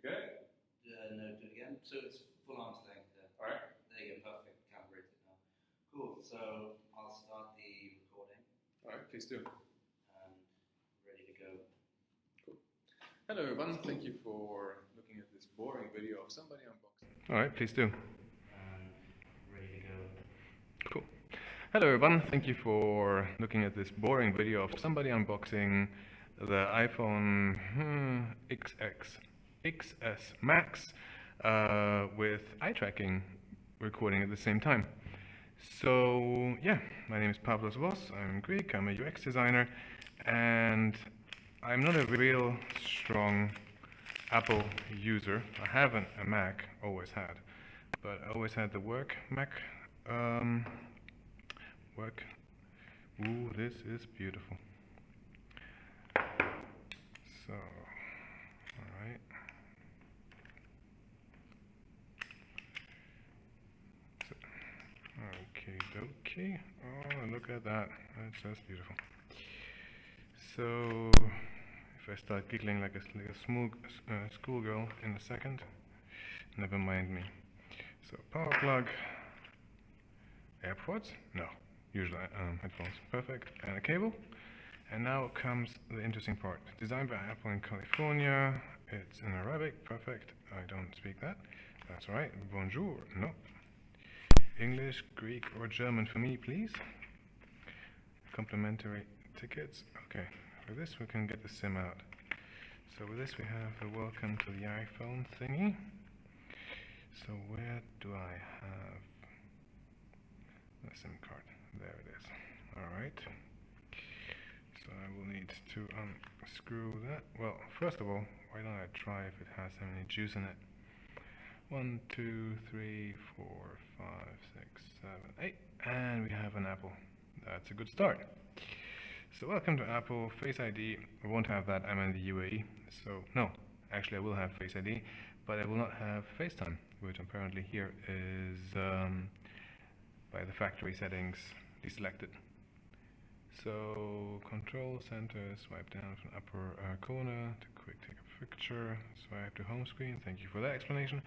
good? No, do it again. So it's full arm's length. All right. There you go, perfect. Calibrated now. Cool. So I'll start the recording. All right, please do. And ready to go. Cool. Hello everyone, thank you for looking at this boring video of somebody unboxing. All right, please do. And ready to go. Cool. Hello everyone, thank you for looking at this boring video of somebody unboxing the iPhone XS Max with eye tracking recording at the same time. So yeah, my name is Pavlos Vos, I'm Greek, I'm a UX designer, and I'm not a real strong Apple user. I have a Mac, always had, but I always had the work Mac. Work. Ooh, this is beautiful. So, alright. So, okay. Oh, look at that. That's just beautiful. So, if I start giggling like a schoolgirl in a second, never mind me. So, power plug. AirPods? No. Usually headphones. Perfect. And a cable. And now comes the interesting part. Designed by Apple in California. It's in Arabic. Perfect. I don't speak that. That's right. Bonjour. No. English, Greek, or German for me, please. Complimentary tickets. Okay. For this we can get the SIM out. So with this we have the welcome to the iPhone thingy. So where do I have the SIM card? There it is. Alright. So I will need to unscrew that. Well, first of all, why don't I try if it has any juice in it? 1, 2, 3, 4, 5, 6, 7, 8. And we have an Apple. That's a good start. So welcome to Apple. Face ID. I won't have that. I'm in the UAE. So, no. Actually, I will have Face ID. But I will not have FaceTime, which apparently here is by the factory settings deselected. So control center, swipe down from upper corner to quick take a picture, swipe to home screen, thank you for that explanation,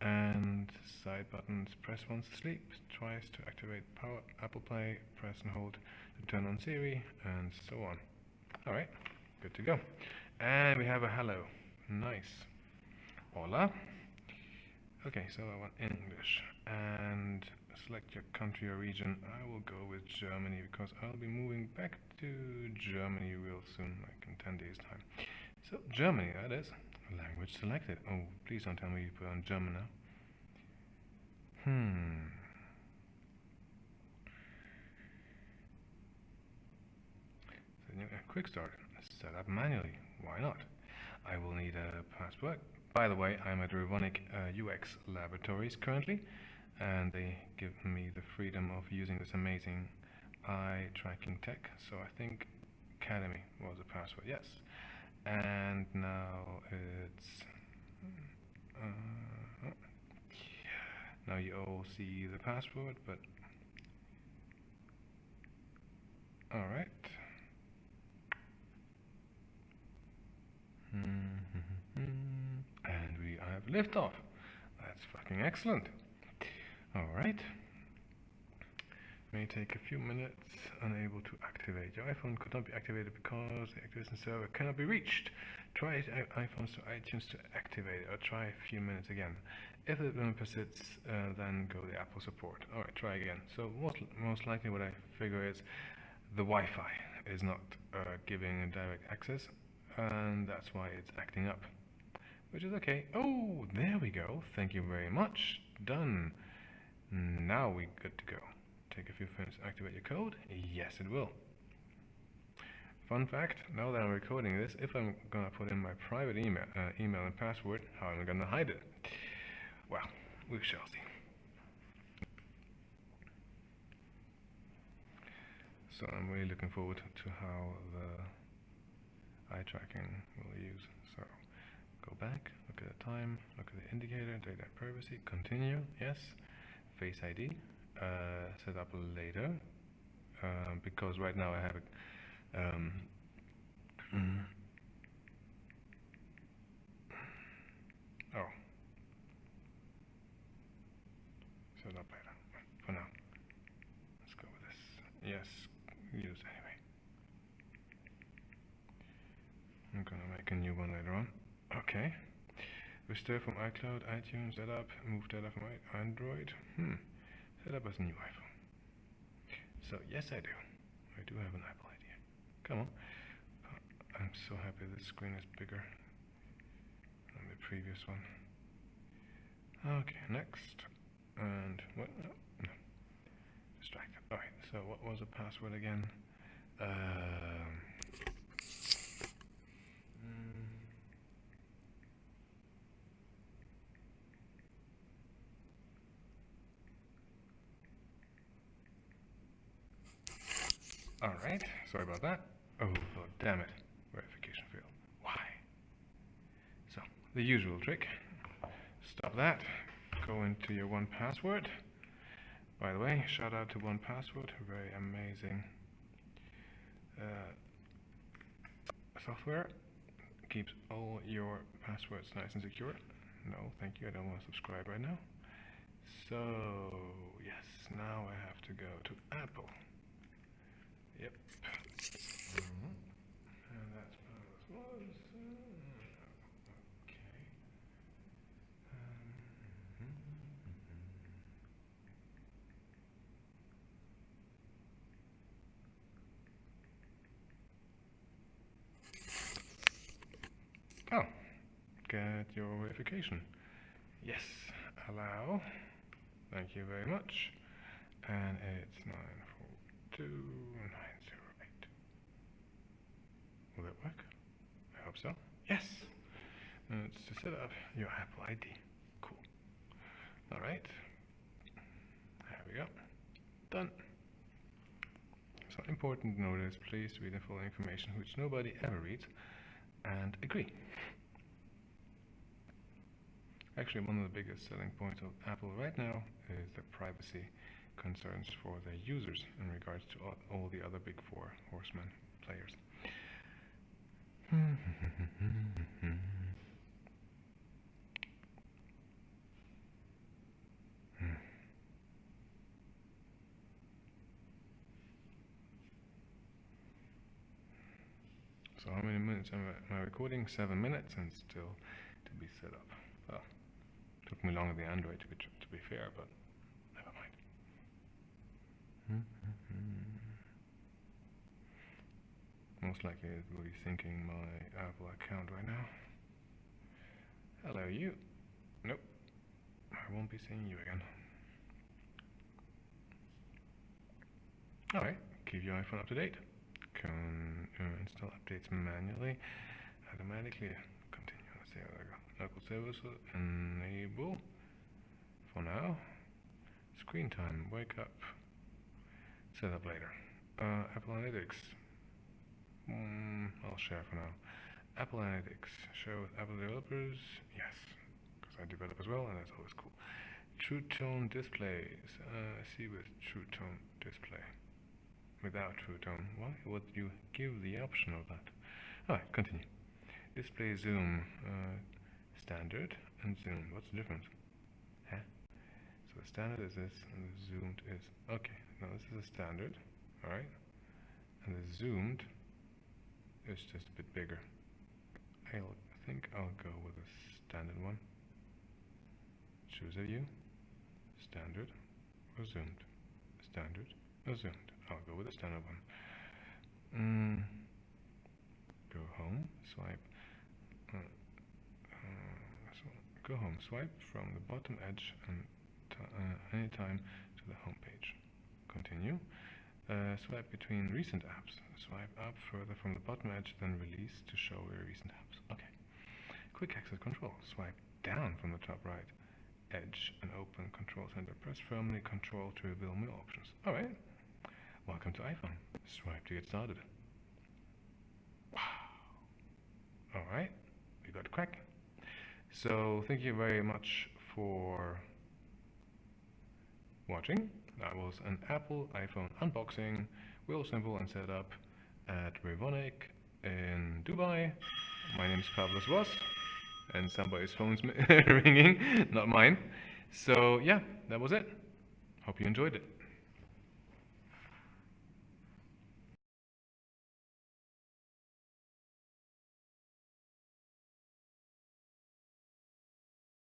and side buttons, press once to sleep, twice to activate power Apple Play, press and hold to turn on Siri, and so on. Alright, good to go. And we have a hello, nice. Hola. Okay, so I want English, and select your country or region. I will go with Germany because I'll be moving back to Germany real soon, like in 10 days time. So Germany, that is. Language selected. Oh, please don't tell me you put on German now. So, a quick start. Set up manually. Why not? I will need a passport. By the way, I'm at Revonic UX Laboratories currently, and they give me the freedom of using this amazing eye tracking tech. So I think Academy was a password, yes. And now it's now you all see the password, but all right. And we have liftoff. That's fucking excellent. Alright. May take a few minutes. Unable to activate. Your iPhone could not be activated because the activation server cannot be reached. Try iPhones to iTunes to activate it, or try a few minutes again. If it persists, then go to Apple support. Alright, try again. So most likely what I figure is the Wi-Fi is not giving a direct access, and that's why it's acting up. Which is okay. Oh, there we go. Thank you very much. Done. Now we're good to go. Take a few minutes to activate your code. Yes, it will. Fun fact, now that I'm recording this, if I'm gonna put in my private email and password, how am I gonna hide it? Well, we shall see. So I'm really looking forward to how the eye tracking will use. So go back, look at the time, look at the indicator, data privacy, continue, yes. Face ID, set up later, because right now I have a, Oh. Set up later. For now. Let's go with this. Yes, use anyway. I'm gonna make a new one later on. Okay. Restore from iCloud, iTunes, setup, move data from Android. Set up as a new iPhone. So yes, I do. I do have an Apple ID. Come on. I'm so happy this screen is bigger than the previous one. Okay, next. And what? No. Distracted. Alright, so what was the password again? Alright, sorry about that. Oh, Lord damn it. Verification failed. Why? So, the usual trick. Stop that. Go into your 1Password. By the way, shout out to 1Password. Very amazing software. Keeps all your passwords nice and secure. No, thank you. I don't want to subscribe right now. So, yes, now I have to go to Apple. Yep. And that's what it was. Okay. Oh, get your verification. Yes, allow. Thank you very much. And it's 942908. Will it work? I hope so. Yes! And it's to set up your Apple ID. Cool. Alright. There we go. Done. So important notice, please read the full information which nobody ever reads and agree. Actually, one of the biggest selling points of Apple right now is the privacy concerns for their users in regards to all the other big four horsemen players. So how many minutes am I recording? 7 minutes and still to be set up. Well, took me longer than Android to be fair, but never mind. Most likely it will be syncing my Apple account right now. Hello you. Nope. I won't be seeing you again. Alright, keep your iPhone up to date. Can install updates manually, automatically. Continue. Let's see how that goes. Local services enable. For now. Screen time. Wake up. Set up later. Apple Analytics. I'll share for now. Apple Analytics. Share with Apple developers. Yes, because I develop as well, and that's always cool. True Tone displays. See with True Tone display. Without True Tone. Why would you give the option of that? Alright, continue. Display zoom. Standard and zoom. What's the difference? Huh? So the standard is this, and the zoomed is... Okay, now this is a standard. Alright. And the zoomed is just a bit bigger. I think I'll go with a standard one. Choose a view. Standard or zoomed. Standard or zoomed. I'll go with the standard one. Go home, swipe. Go home, swipe from the bottom edge and anytime to the home page. Continue. Swipe between recent apps. Swipe up further from the bottom edge, then release to show your recent apps. Okay. Quick access control. Swipe down from the top right edge and open Control Center. Press firmly Control to reveal more options. Alright. Welcome to iPhone. Swipe to get started. Wow. Alright. We got crack. So thank you very much for watching. That was an Apple iPhone unboxing, real simple and set up at Revonic in Dubai. My name is Pavlos Voss, and somebody's phone's ringing, not mine. So yeah, that was it. Hope you enjoyed it.